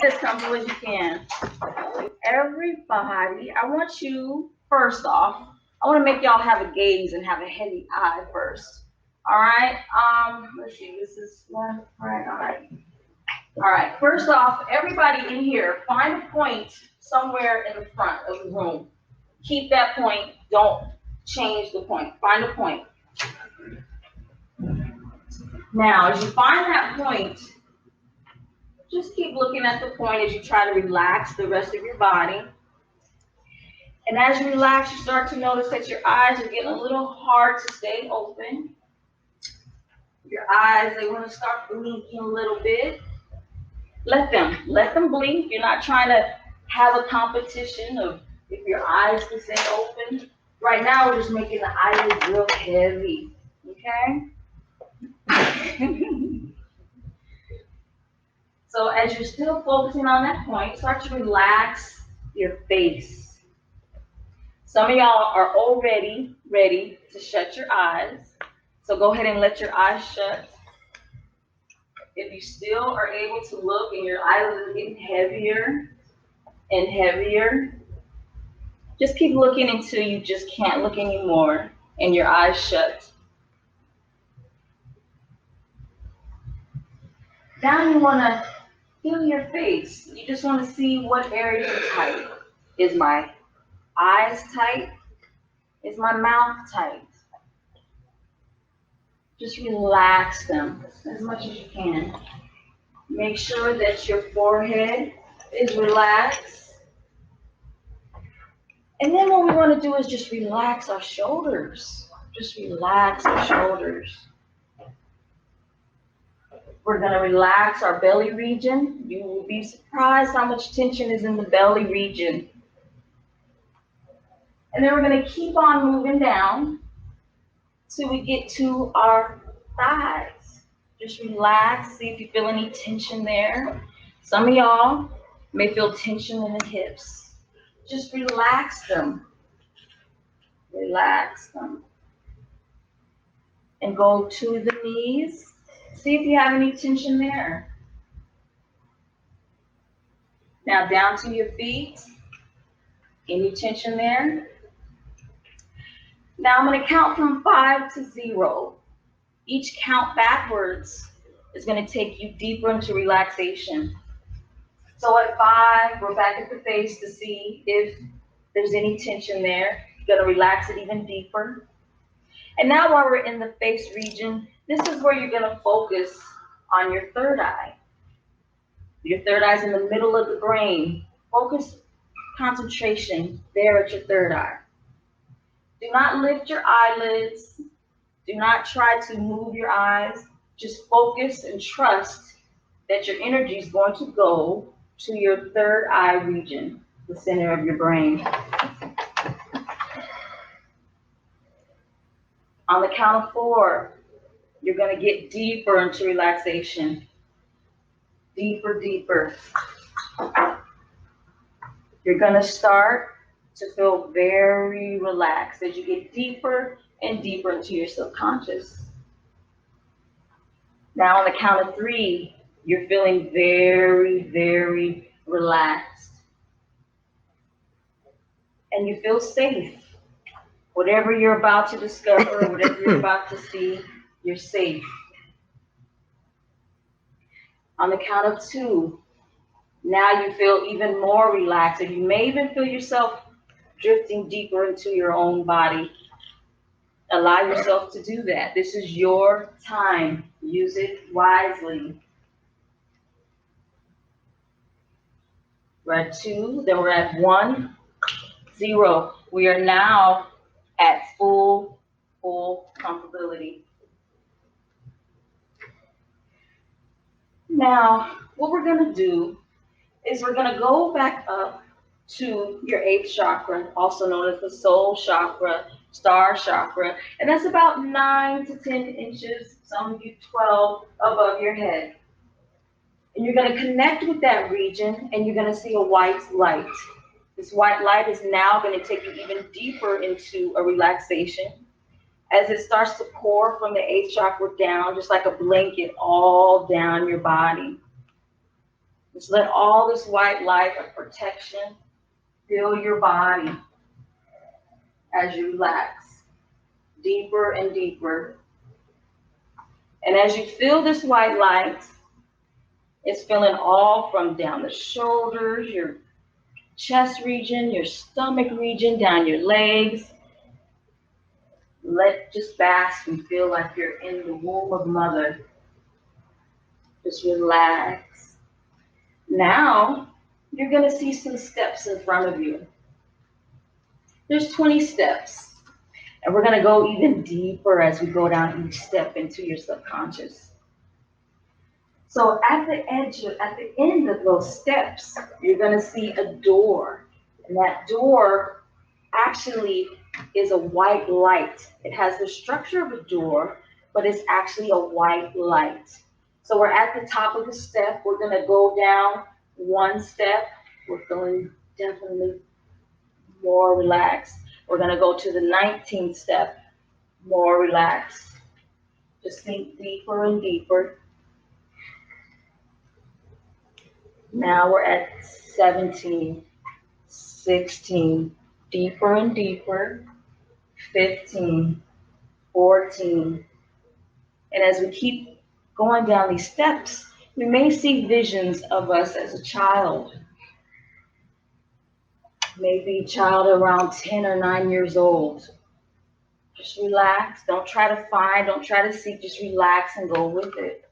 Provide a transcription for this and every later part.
as comfortable as you can. Everybody, I want you, first off, I want to make y'all have a gaze and have a heavy eye first. All right. Let's see. This is one. All right. All right. All right. First off, everybody in here, find a point somewhere in the front of the room. Keep that point. Don't change the point. Find a point. Now, as you find that point, just keep looking at the point as you try to relax the rest of your body. And as you relax, you start to notice that your eyes are getting a little hard to stay open. Your eyes, they want to start blinking a little bit. Let them blink. You're not trying to have a competition of if your eyes can stay open. Right now, we're just making the eyelids real heavy, okay? So as you're still focusing on that point, start to relax your face. Some of y'all are already ready to shut your eyes. So go ahead and let your eyes shut. If you still are able to look and your eyelids are getting heavier and heavier, just keep looking until you just can't look anymore and your eyes shut. Now you want to feel your face. You just want to see what areas are tight. Is my eyes tight? Is my mouth tight? Just relax them as much as you can. Make sure that your forehead is relaxed. And then what we want to do is just relax our shoulders. Just relax our shoulders. We're going to relax our belly region. You will be surprised how much tension is in the belly region. And then we're going to keep on moving down till we get to our thighs. Just relax, see if you feel any tension there. Some of y'all may feel tension in the hips. Just relax them. Relax them. And go to the knees. See if you have any tension there. Now down to your feet. Any tension there? Now I'm going to count from 5 to 0. Each count backwards is going to take you deeper into relaxation. So at 5, we're back at the face to see if there's any tension there. You're going to relax it even deeper. And now while we're in the face region, this is where you're going to focus on your third eye. Your third eye is in the middle of the brain. Focus concentration there at your third eye. Do not lift your eyelids. Do not try to move your eyes. Just focus and trust that your energy is going to go to your third eye region, the center of your brain. On the count of 4, you're going to get deeper into relaxation. Deeper, deeper. You're going to start to feel very relaxed as you get deeper and deeper into your subconscious. Now on the count of 3, you're feeling very, very relaxed. And you feel safe. Whatever you're about to discover, whatever you're about to see, you're safe. On the count of 2, now you feel even more relaxed, and you may even feel yourself drifting deeper into your own body. Allow yourself to do that. This is your time. Use it wisely. We're at 2, then we're at 1, 0. We are now at full comfortability. Now, what we're going to do is we're going to go back up to your 8th chakra, also known as the soul chakra, star chakra, and that's about 9 to 10 inches, some of you 12, above your head. And you're going to connect with that region, and you're going to see a white light. This white light is now going to take you even deeper into a relaxation as it starts to pour from the 8th chakra down, just like a blanket all down your body. Just let all this white light of protection fill your body as you relax deeper and deeper. And as you feel this white light, it's filling all from down the shoulders, your chest region, your stomach region, down your legs. Just bask and feel like you're in the womb of mother. Just relax. Now, you're going to see some steps in front of you. There's 20 steps. And we're going to go even deeper as we go down each step into your subconscious. So at the end of those steps, you're going to see a door. And that door actually is a white light. It has the structure of a door, but it's actually a white light. So we're at the top of the step. We're going to go down one step. We're feeling definitely more relaxed. We're going to go to the 19th step, more relaxed. Just sink deeper and deeper. Now we're at 17, 16, deeper and deeper, 15, 14. And as we keep going down these steps, we may see visions of us as a child. Maybe a child around 10 or 9 years old. Just relax. Don't try to find, don't try to seek, just relax and go with it.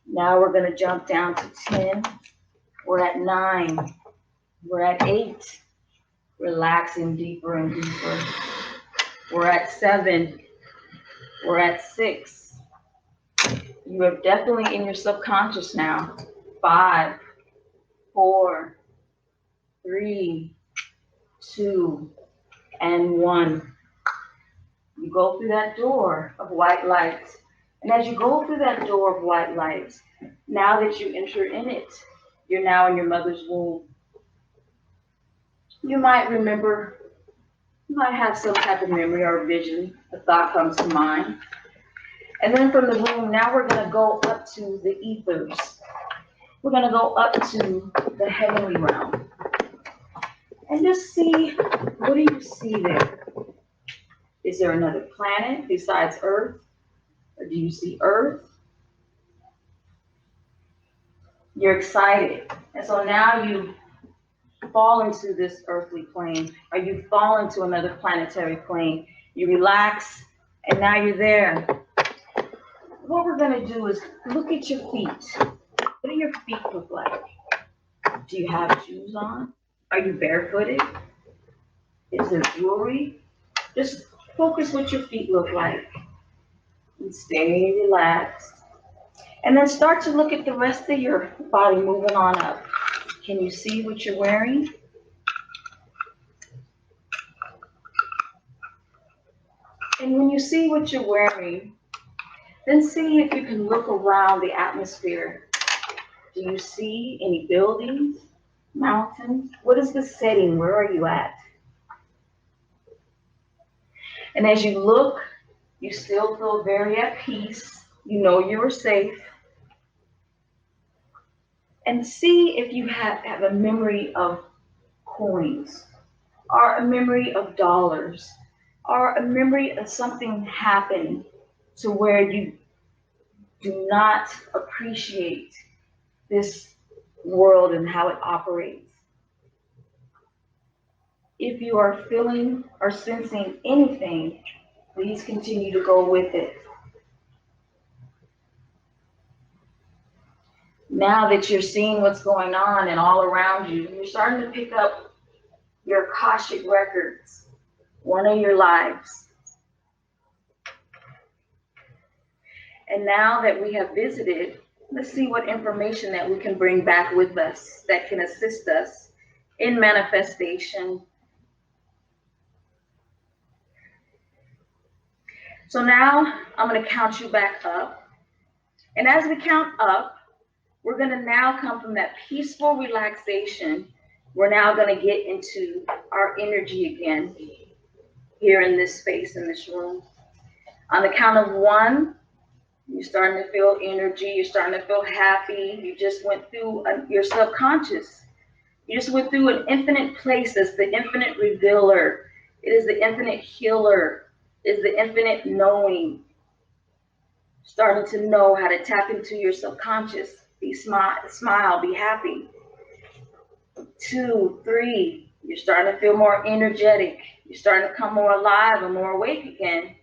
Now we're going to jump down to 10. We're at 9. We're at 8. Relaxing deeper and deeper. We're at 7. We're at 6. You are definitely in your subconscious now. 5, 4, 3, 2, and 1. You go through that door of white light. And as you go through that door of white light, now that you enter in it, you're now in your mother's womb. You might remember, you might have some type of memory or vision, a thought comes to mind. And then from the womb, now we're going to go up to the ethers. We're going to go up to the heavenly realm. And just see, what do you see there? Is there another planet besides Earth? Or do you see Earth? You're excited. And so now you fall into this earthly plane, or you fall into another planetary plane. You relax, and now you're there. What we're going to do is look at your feet. What do your feet look like? Do you have shoes on? Are you barefooted? Is there jewelry? Just focus what your feet look like. And stay relaxed. And then start to look at the rest of your body moving on up. Can you see what you're wearing? And when you see what you're wearing, then see if you can look around the atmosphere. Do you see any buildings, mountains? What is the setting? Where are you at? And as you look, you still feel very at peace. You know you are safe. And see if you have a memory of coins, or a memory of dollars, or a memory of something happened to where you do not appreciate this world and how it operates. If you are feeling or sensing anything, please continue to go with it. Now that you're seeing what's going on and all around you, you're starting to pick up your Akashic records, one of your lives. And now that we have visited, let's see what information that we can bring back with us that can assist us in manifestation. So now I'm going to count you back up. And as we count up, we're going to now come from that peaceful relaxation. We're now going to get into our energy again here in this space, in this room. On the count of 1, You're starting to feel energy. You're starting to feel happy. You just went through your subconscious. You just went through an infinite place. It's the infinite revealer. It is the infinite healer. It is the infinite knowing. Starting to know how to tap into your subconscious. Smile, be happy. 2, 3, you're starting to feel more energetic. You're starting to come more alive and more awake again.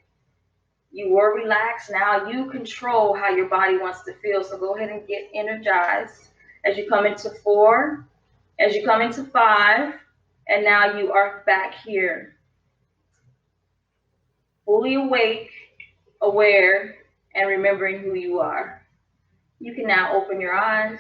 You were relaxed. Now you control how your body wants to feel. So go ahead and get energized as you come into 4, as you come into 5, and now you are back here. Fully awake, aware, and remembering who you are. You can now open your eyes.